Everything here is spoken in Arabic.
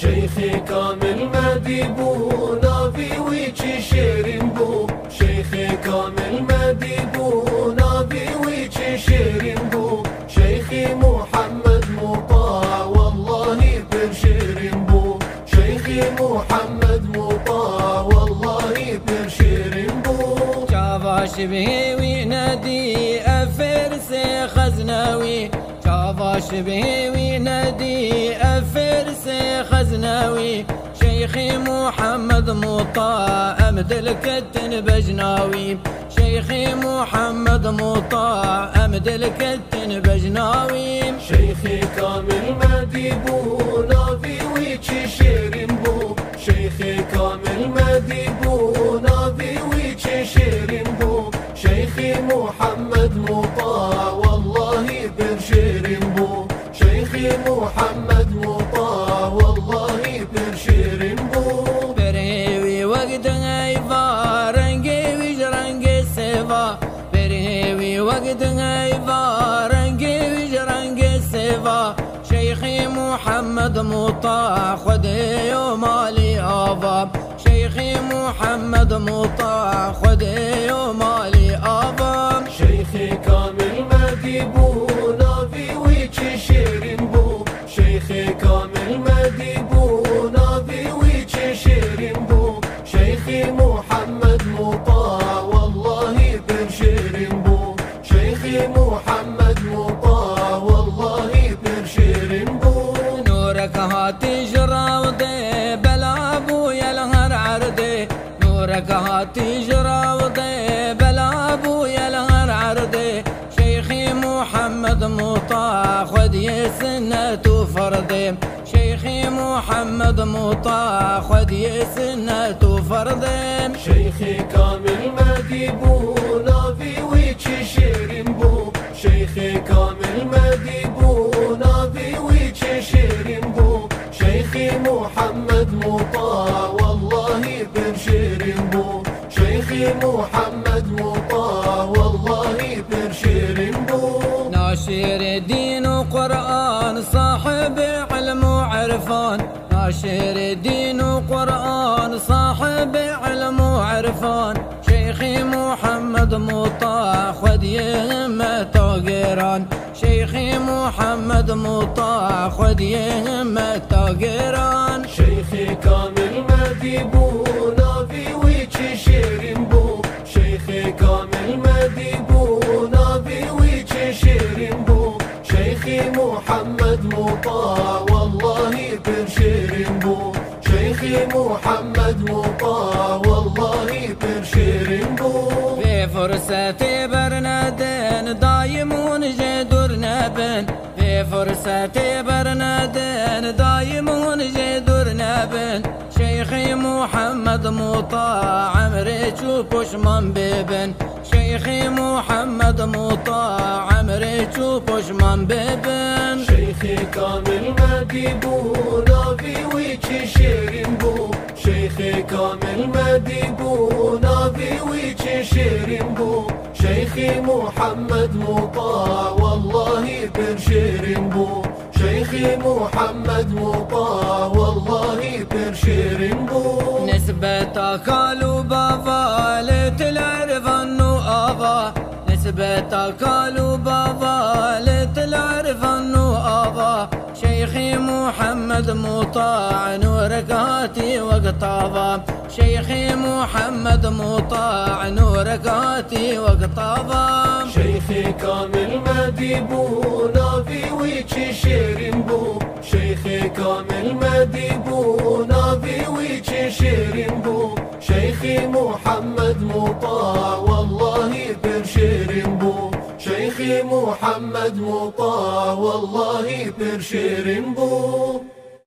شيخي كامل مديبو نافي ويجي شيرين بو شيخي كامل مديبو نافي ويجي شيرين بو شيخي محمد مطاع والله برشيرين بو شيخي محمد مطاع والله برشيرين بو شافاش به وينادي أفرس خزناوي شافاش به وينادي أفرس خزناوي شيخي محمد مطاع أمد الكتن بجناوي شيخي محمد مطاع أمد الكتن بجناوي شيخي كامل مديبو نافي ويجي شيرين بو شيخي كامل مديبو نافي ويجي شيرين بو شيخي محمد مطاع والله برشيرين بو شيخي محمد مطاع والله برشيرين بو برهوي وقت غيفا رنجي وجرنج السيفا برهوي وقت غيفا رنجي وجرنج السيفا شيخي محمد مطاع خذي يوم علي آبا شيخي محمد مطاع خذي يوم علي آبا شيخي كامل مديبو نافي ويجي شيرين بو شيخي كامل مديبو نافي ويجي شيرين بو شيخي محمد مطاع والله برشيرين بو شيخي محمد مطاع والله برشيرين بو نورك هاتي جراودي بلا ابويا الهر عردي نورك هاتي جراودي بلا ابويا الهر عردي شيخي محمد مطاع خذي سنة فردي شيخي محمد مطاع خذي سنة فردي شيخي كامل مديبو نافي ويجي شيرين بو شيخي كامل مديبو نافي ويجي شيرين بو شيخي محمد مطاع والله برشيرين بو شيخي محمد مطاع والله برشيرين بو ناشر الدين وقرآن صاحب علم وعرفان ناشر الدين وقرآن صاحب علم وعرفان شيخي محمد مطاع خذ يهمة قيران شيخي محمد مطاع خذ يهمة قيران شيخي كامل مديبو نافي ويجي شيرين بو شيخي كامل مديبو نافي ويجي شيرين بو شيخي محمد مطاع والله برشيرين بو شيخي محمد مطاع والله برشيرين بو في فرصة برنادين دايمون جدرنا بن في فرصة برنادين دايمون جدرنا بن شيخي محمد مطاع عمري تشوفش من ببن شيخي محمد مطاع عمري تشوفش من ببن شيخي كامل مديبو نافي ويجي شيرين بو شيخي كامل مديبو نافي ويجي شيرين بو شيخي محمد مطاع والله برشيرين بو شيخي محمد مطاع والله برشيرين بو نسبة قالوا بابا لتلعرف انه ابا نسبة قالوا بابا لتلعرف انه ابا شيخي محمد مطاع نورك هاتي وقطابا شيخي محمد مطاع نورك هاتي وقطابا شيخي كامل مديبو نافي ويجي شيرين بو شيخي كامل مديبو نافي ويجي شيرين بو شيخي محمد مطاع والله برشيرين بو شيخي محمد مطاع والله برشيرين بو